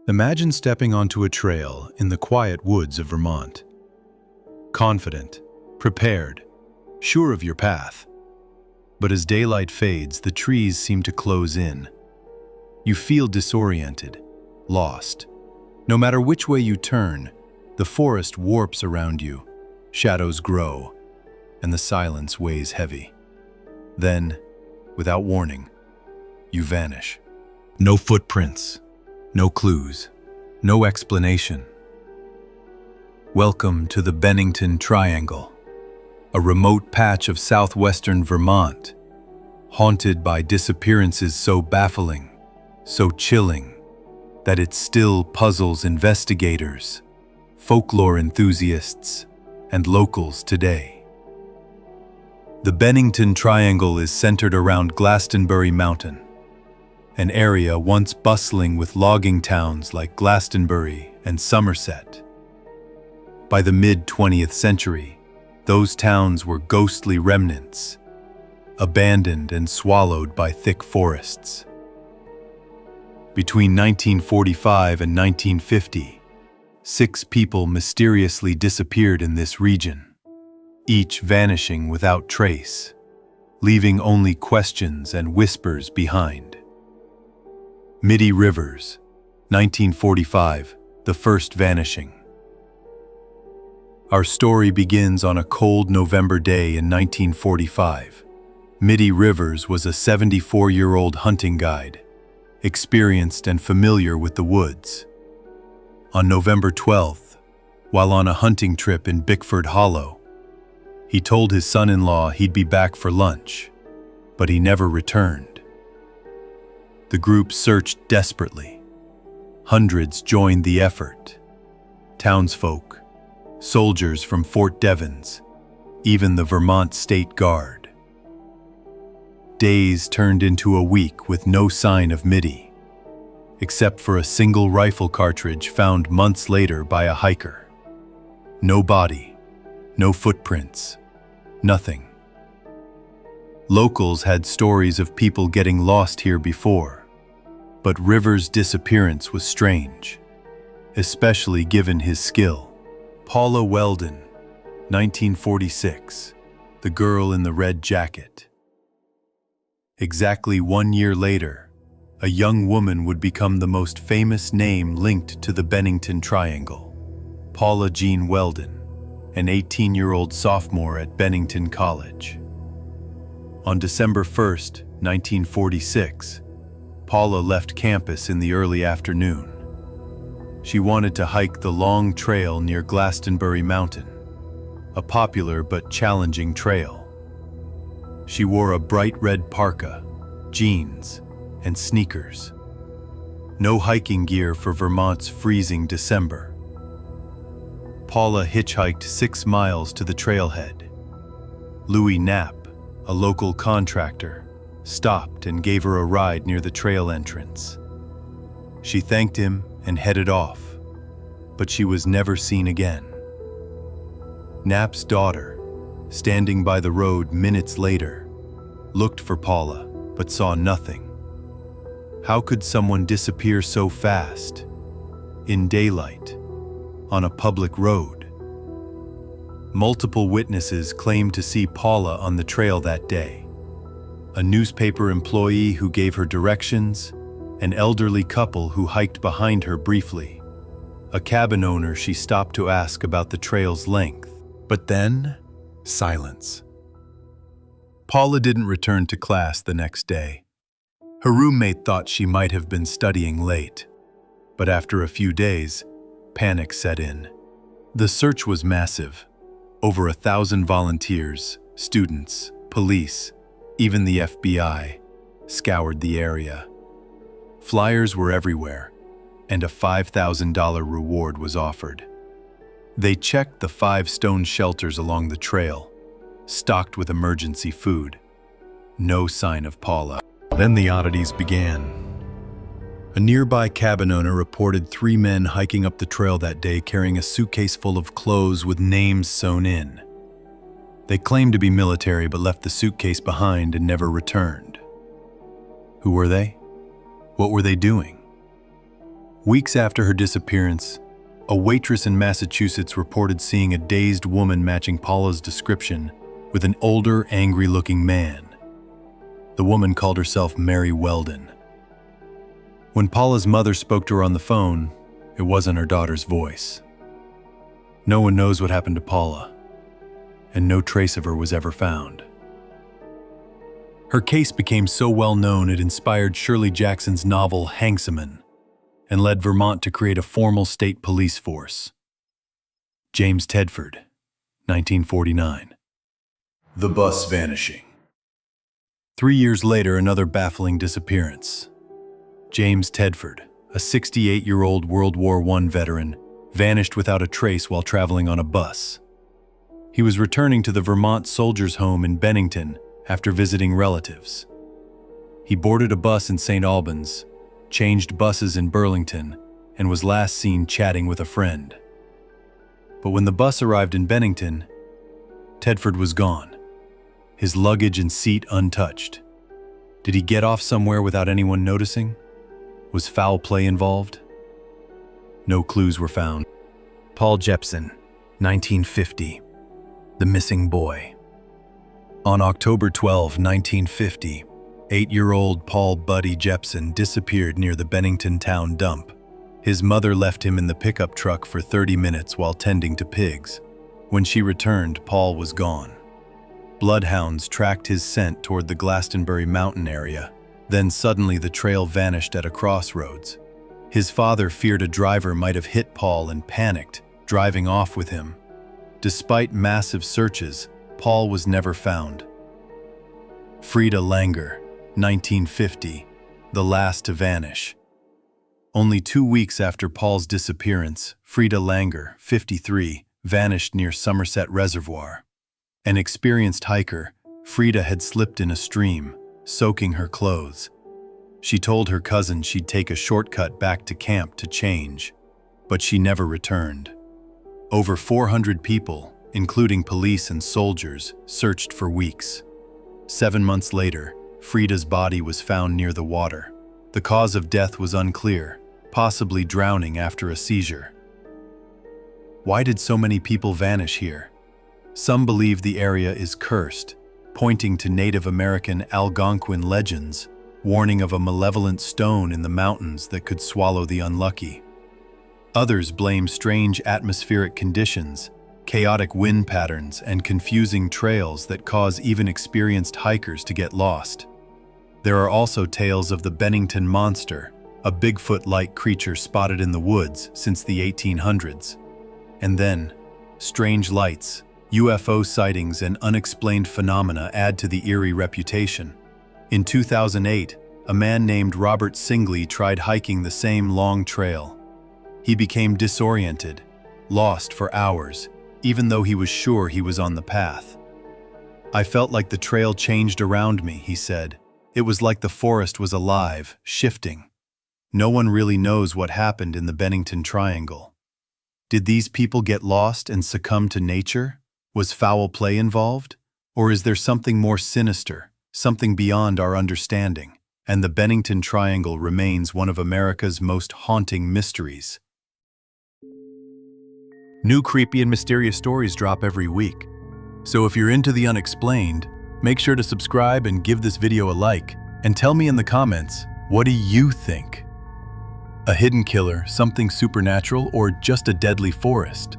Imagine stepping onto a trail in the quiet woods of Vermont. Confident, prepared, sure of your path. But as daylight fades, the trees seem to close in. You feel disoriented, lost. No matter which way you turn, the forest warps around you, shadows grow, and the silence weighs heavy. Then, without warning, you vanish. No footprints, no clues, no explanation. Welcome to the Bennington Triangle, a remote patch of southwestern Vermont, haunted by disappearances so baffling, so chilling, that it still puzzles investigators, folklore enthusiasts, and locals today. The Bennington Triangle is centered around Glastenbury Mountain, an area once bustling with logging towns like Glastenbury and Somerset. By the mid-20th century, those towns were ghostly remnants, abandoned and swallowed by thick forests. Between 1945 and 1950, 6 people mysteriously disappeared in this region, each vanishing without trace, leaving only questions and whispers behind. Mitty Rivers, 1945, the first vanishing. Our story begins on a cold November day in 1945. Mitty Rivers was a 74-year-old hunting guide, experienced and familiar with the woods. On November 12th, while on a hunting trip in Bickford Hollow, he told his son-in-law he'd be back for lunch, but he never returned. The group searched desperately. Hundreds joined the effort. Townsfolk, soldiers from Fort Devens, even the Vermont State Guard. Days turned into a week with no sign of Mitty, except for a single rifle cartridge found months later by a hiker. No body, no footprints, nothing. Locals had stories of people getting lost here before, but Rivers' disappearance was strange, especially given his skill. Paula Welden, 1946, the girl in the red jacket. Exactly 1 year later, a young woman would become the most famous name linked to the Bennington Triangle, Paula Jean Welden, an 18-year-old sophomore at Bennington College. On December 1st, 1946, Paula left campus in the early afternoon. She wanted to hike the long trail near Glastenbury Mountain, a popular but challenging trail. She wore a bright red parka, jeans, and sneakers. No hiking gear for Vermont's freezing December. Paula hitchhiked 6 miles to the trailhead. Louis Knapp, a local contractor, stopped and gave her a ride near the trail entrance. She thanked him and headed off, but she was never seen again. Knapp's daughter, standing by the road minutes later, looked for Paula but saw nothing. How could someone disappear so fast, in daylight, on a public road? Multiple witnesses claimed to see Paula on the trail that day. A newspaper employee who gave her directions, an elderly couple who hiked behind her briefly, a cabin owner she stopped to ask about the trail's length. But then, silence. Paula didn't return to class the next day. Her roommate thought she might have been studying late, but after a few days, panic set in. The search was massive. Over 1,000 volunteers, students, police, even the FBI, scoured the area. Flyers were everywhere, and a $5,000 reward was offered. They checked the 5 stone shelters along the trail, stocked with emergency food. No sign of Paula. Then the oddities began. A nearby cabin owner reported 3 men hiking up the trail that day carrying a suitcase full of clothes with names sewn in. They claimed to be military but left the suitcase behind and never returned. Who were they? What were they doing? Weeks after her disappearance, a waitress in Massachusetts reported seeing a dazed woman matching Paula's description with an older, angry-looking man. The woman called herself Mary Welden. When Paula's mother spoke to her on the phone, it wasn't her daughter's voice. No one knows what happened to Paula, and no trace of her was ever found. Her case became so well known it inspired Shirley Jackson's novel Hangsaman and led Vermont to create a formal state police force. James Tedford, 1949. The bus vanishing. 3 years later, another baffling disappearance. James Tedford, a 68-year-old World War I veteran, vanished without a trace while traveling on a bus. He was returning to the Vermont Soldiers' Home in Bennington after visiting relatives. He boarded a bus in St. Albans, changed buses in Burlington, and was last seen chatting with a friend. But when the bus arrived in Bennington, Tedford was gone, his luggage and seat untouched. Did he get off somewhere without anyone noticing? Was foul play involved? No clues were found. Paul Jepson, 1950. The missing boy. On October 12, 1950, 8-year-old Paul Buddy Jepson disappeared near the Bennington town dump. His mother left him in the pickup truck for 30 minutes while tending to pigs. When she returned, Paul was gone. Bloodhounds tracked his scent toward the Glastenbury Mountain area. Then suddenly the trail vanished at a crossroads. His father feared a driver might have hit Paul and panicked, driving off with him. Despite massive searches, Paul was never found. Frida Langer, 1950, the last to vanish. Only 2 weeks after Paul's disappearance, Frida Langer, 53, vanished near Somerset Reservoir. An experienced hiker, Frida had slipped in a stream, soaking her clothes. She told her cousin she'd take a shortcut back to camp to change, but she never returned. Over 400 people, including police and soldiers, searched for weeks. 7 months later, Frida's body was found near the water. The cause of death was unclear, possibly drowning after a seizure. Why did so many people vanish here? Some believe the area is cursed, pointing to Native American Algonquin legends, warning of a malevolent stone in the mountains that could swallow the unlucky. Others blame strange atmospheric conditions, chaotic wind patterns, and confusing trails that cause even experienced hikers to get lost. There are also tales of the Bennington Monster, a Bigfoot-like creature spotted in the woods since the 1800s. And then, strange lights, UFO sightings, and unexplained phenomena add to the eerie reputation. In 2008, a man named Robert Singley tried hiking the same long trail. He became disoriented, lost for hours, even though he was sure he was on the path. "I felt like the trail changed around me," he said. "It was like the forest was alive, shifting." No one really knows what happened in the Bennington Triangle. Did these people get lost and succumb to nature? Was foul play involved? Or is there something more sinister, something beyond our understanding? And the Bennington Triangle remains one of America's most haunting mysteries. New creepy and mysterious stories drop every week. So if you're into the unexplained, make sure to subscribe and give this video a like, and tell me in the comments, what do you think? A hidden killer, something supernatural, or just a deadly forest?